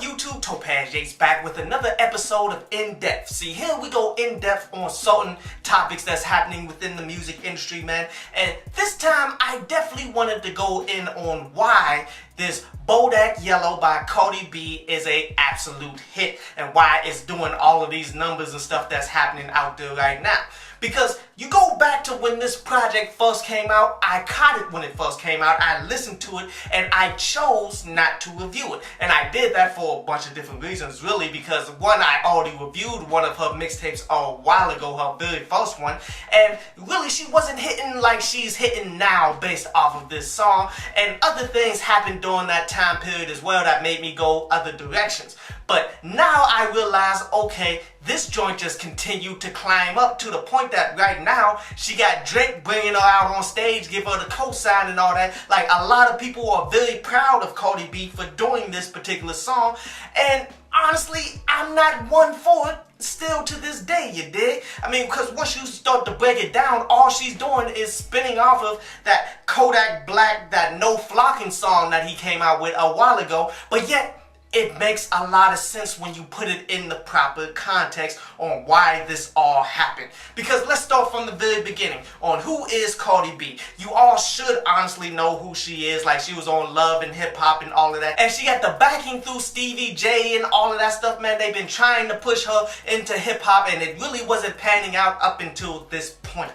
YouTube? Topaz Yates back with another episode of In Depth. See, here we go in depth on certain topics that's happening within the music industry, man. And this time, I definitely wanted to go in on why this Bodak Yellow by Cardi B is a absolute hit and why it's doing all of these numbers and stuff that's happening out there right now. Because you go back to when this project first came out, I caught it when it first came out, I listened to it, and I chose not to review it. And I did that for a bunch of different reasons, really, because one, I already reviewed one of her mixtapes a while ago, her very first one, and really she wasn't hitting like she's hitting now based off of this song, and other things happened during that time period as well that made me go other directions. But now I realize, okay, this joint just continued to climb up to the point that right now she got Drake bringing her out on stage, give her the cosign and all that. Like, a lot of people are very proud of Cardi B for doing this particular song, and honestly, I'm not one for it still to this day, you dig? I mean, because once you start to break it down, all she's doing is spinning off of that Bodak Black, that No Flocking song that he came out with a while ago, but yet it makes a lot of sense when you put it in the proper context on why this all happened. Because let's start from the very beginning on who is Cardi B. You all should honestly know who she is. Like, she was on Love and Hip Hop and all of that. And she got the backing through Stevie J and all of that stuff, man. They've been trying to push her into hip hop and it really wasn't panning out up until this point.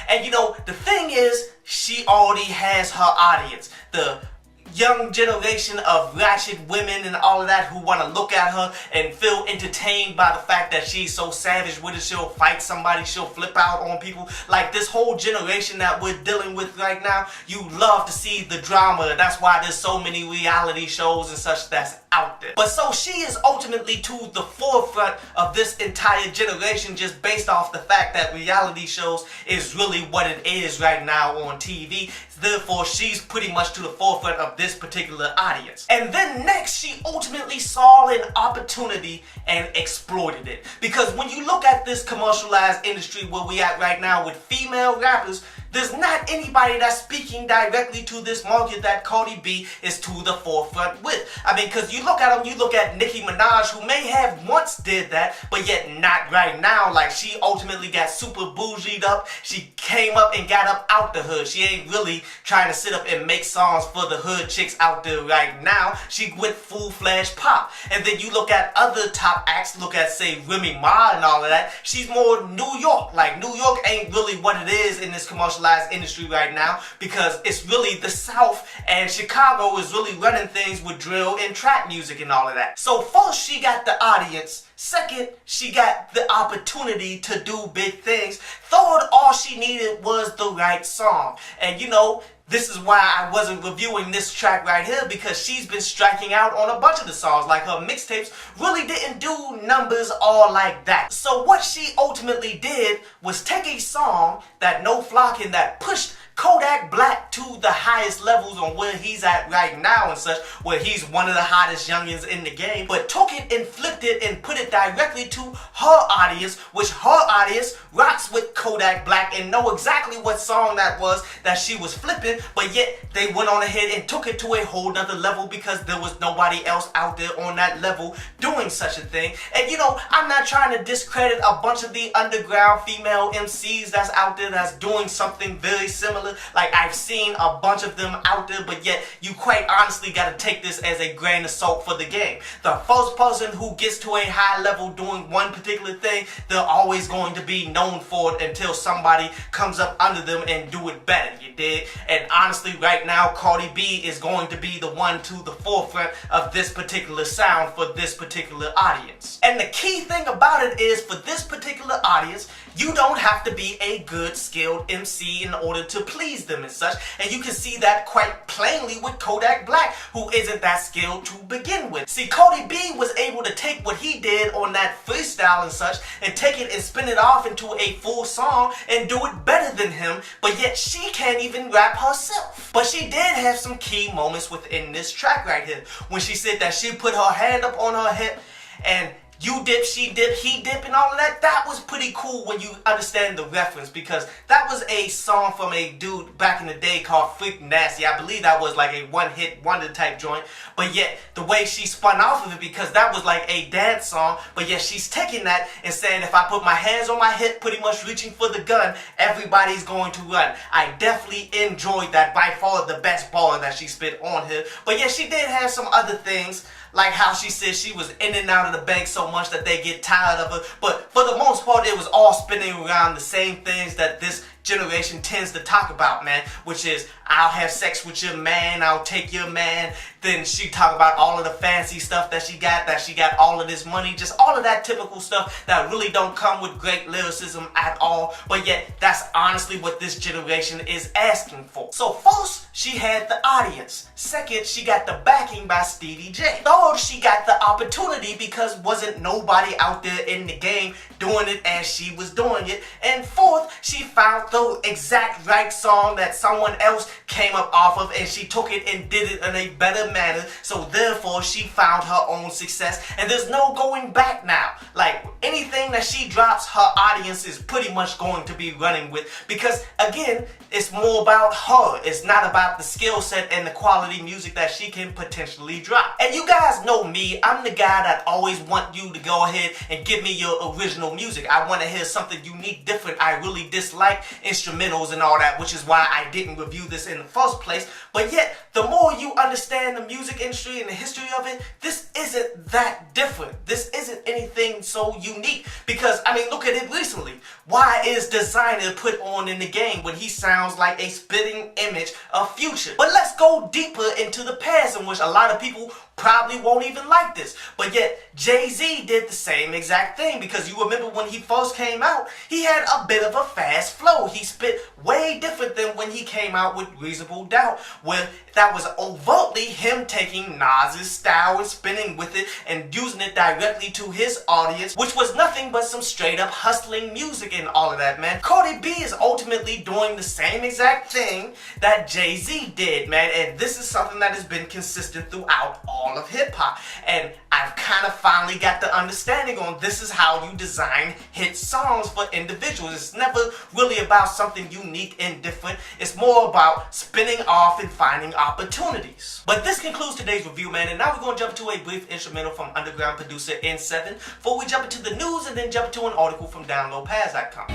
And you know, the thing is, she already has her audience. The young generation of ratchet women and all of that who want to look at her and feel entertained by the fact that she's so savage with it. She'll fight somebody, she'll flip out on people. Like, this whole generation that we're dealing with right now, you love to see the drama. That's why there's so many reality shows and such that's out there. But so she is ultimately to the forefront of this entire generation just based off the fact that reality shows is really what it is right now on TV. Therefore, she's pretty much to the forefront of this particular audience. And then next, she ultimately saw an opportunity and exploited it. Because when you look at this commercialized industry where we at right now with female rappers, there's not anybody that's speaking directly to this market that Cardi B is to the forefront with. I mean, because you look at them, you look at Nicki Minaj, who may have once did that, but yet not right now. Like, she ultimately got super bougied up. She came up and got up out the hood. She ain't really trying to sit up and make songs for the hood chicks out there right now. She went full-fledged pop. And then you look at other top acts, look at, say, Remy Ma and all of that. She's more New York. Like, New York ain't really what it is in this commercialized industry right now, because it's really the South, and Chicago is really running things with drill and trap music and all of that. So first, she got the audience. Second, she got the opportunity to do big things. Third, all she needed was the right song. And you know, this is why I wasn't reviewing this track right here, because she's been striking out on a bunch of the songs. Like, her mixtapes really didn't do numbers all like that. So what she ultimately did was take a song that No Flocking, that pushed Bodak Black to the highest levels on where he's at right now and such, where he's one of the hottest youngins in the game, but took it and flipped it and put it directly to her audience, which her audience rocks with Bodak Black and know exactly what song that was that she was flipping, but yet they went on ahead and took it to a whole nother level because there was nobody else out there on that level doing such a thing. And you know, I'm not trying to discredit a bunch of the underground female MCs that's out there that's doing something very similar. Like, I've seen a bunch of them out there, but yet you quite honestly got to take this as a grain of salt for the game. The first person who gets to a high level doing one particular thing, they're always going to be known for it until somebody comes up under them and do it better, you dig? And honestly, right now, Cardi B is going to be the one to the forefront of this particular sound for this particular audience. And the key thing about it is, for this particular audience, you don't have to be a good, skilled MC in order to please them and such. And you can see that quite plainly with Bodak Black, who isn't that skilled to begin with. See, Cardi B was able to take what he did on that freestyle and such and take it and spin it off into a full song and do it better than him, but yet she can't even rap herself. But she did have some key moments within this track right here, when she said that she put her hand up on her hip and you dip, she dip, he dip, and all of that. That was pretty cool when you understand the reference, because that was a song from a dude back in the day called Freak Nasty. I believe that was like a one-hit wonder type joint, but yet the way she spun off of it, because that was like a dance song, but yet she's taking that and saying, if I put my hands on my hip, pretty much reaching for the gun, everybody's going to run. I definitely enjoyed that. By far the best baller that she spit on here. But yeah, she did have some other things, like how she said she was in and out of the bank so much that they get tired of her. But for the most part, it was all spinning around the same things that this generation tends to talk about, man, which is, I'll have sex with your man, I'll take your man. Then she talk about all of the fancy stuff that she got all of this money, just all of that typical stuff that really don't come with great lyricism at all. But yet, that's honestly what this generation is asking for. So first, she had the audience. Second, she got the backing by Stevie J. Third, she got the opportunity because wasn't nobody out there in the game doing it as she was doing it. And fourth, she found the exact right song that someone else came up off of, and she took it and did it in a better manner. So therefore, she found her own success, and there's no going back now. Like, anything that she drops, her audience is pretty much going to be running with, because again, it's more about her. It's not about the skill set and the quality music that she can potentially drop. And you guys know me, I'm the guy that always want you to go ahead and give me your original music. I want to hear something unique, different. I really dislike instrumentals and all that, which is why I didn't review this in the first place. But yet, the more you understand the music industry and the history of it, this isn't that different. This isn't anything so unique, because I mean, look at it recently. Why is Designer put on in the game when he sounds like a spitting image of Future? But let's go deeper into the past, in which a lot of people probably won't even like this. But yet, Jay-Z did the same exact thing, because you remember when he first came out, he had a bit of a fast flow. He spit way different than when he came out with Reasonable Doubt, where that was overtly him taking Nas's style and spinning with it and using it directly to his audience, which was nothing but some straight up hustling music and all of that, man. Cardi B is ultimately doing the same exact thing that Jay-Z did, man, and this is something that has been consistent throughout all of hip-hop. And I've kind of finally got the understanding on this is how you design hit songs for individuals. It's never really about something unique and different. It's more about spinning off and finding opportunities. But this concludes today's review, man, and now we're going to jump to a brief instrumental from underground producer N7 before we jump into the news and then jump to an article from downloadpads.com.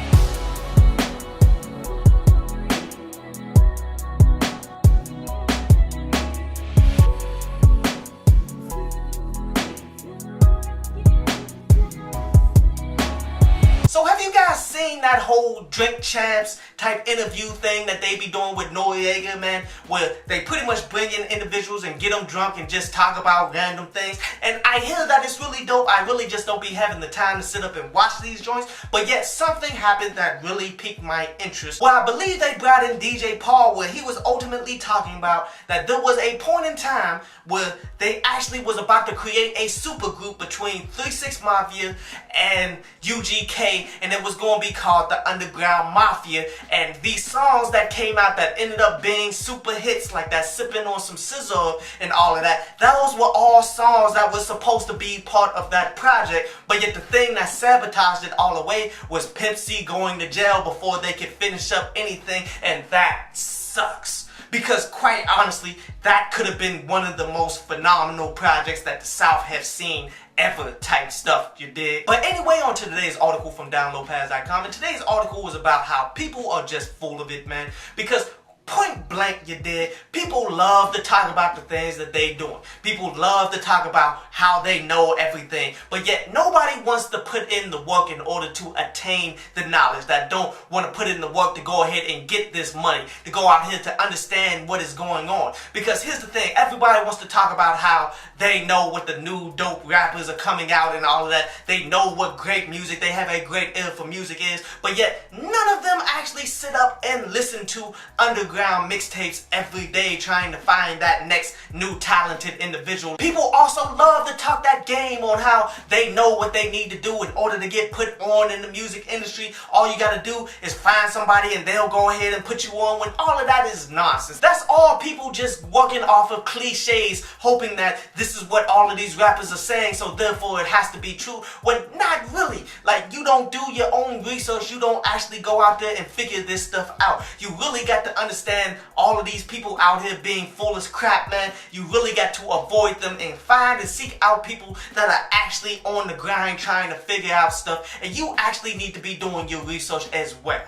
So have you guys seen that whole Drink Champs type interview thing that they be doing with Noriega, man, where they pretty much bring in individuals and get them drunk and just talk about random things? And I hear that it's really dope. I really just don't be having the time to sit up and watch these joints, but yet something happened that really piqued my interest. Well, I believe they brought in DJ Paul, where he was ultimately talking about that there was a point in time where they actually was about to create a super group between 3 6 Mafia and UGK, and it was going to be called the Underground Mafia. And these songs that came out that ended up being super hits, like that Sipping on Some Scissor and all of that, those were all songs that were supposed to be part of that project. But yet the thing that sabotaged it all away was Pimp C going to jail before they could finish up anything, and that sucks. Because quite honestly, that could have been one of the most phenomenal projects that the South have seen ever type stuff, you dig? But anyway, on to today's article from downloadpads.com, and today's article was about how people are just full of it, man. Because point blank, you dig, people love to talk about the things that they doing. People love to talk about how they know everything, but yet nobody wants to put in the work in order to attain the knowledge, that don't want to put in the work to go ahead and get this money, to go out here to understand what is going on. Because here's the thing, everybody wants to talk about how they know what the new dope rappers are coming out and all of that. They know what great music, they have a great ear for music is, but yet none of them actually sit up and listen to underground underground mixtapes every day trying to find that next new talented individual. People also love to talk that game on how they know what they need to do in order to get put on in the music industry. All you gotta do is find somebody and they'll go ahead and put you on, when all of that is nonsense. That's all people just working off of cliches, hoping that this is what all of these rappers are saying, so therefore it has to be true, when not really. Like, you don't do your own research, you don't actually go out there and figure this stuff out. You really got to understand all of these people out here being full as crap, man. You really got to avoid them and find and seek out people that are actually on the grind trying to figure out stuff, and you actually need to be doing your research as well.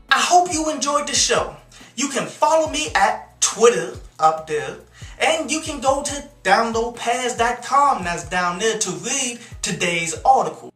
I hope you enjoyed the show. You can follow me at Twitter up there, and you can go to downloadpads.com, that's down there, to read today's article.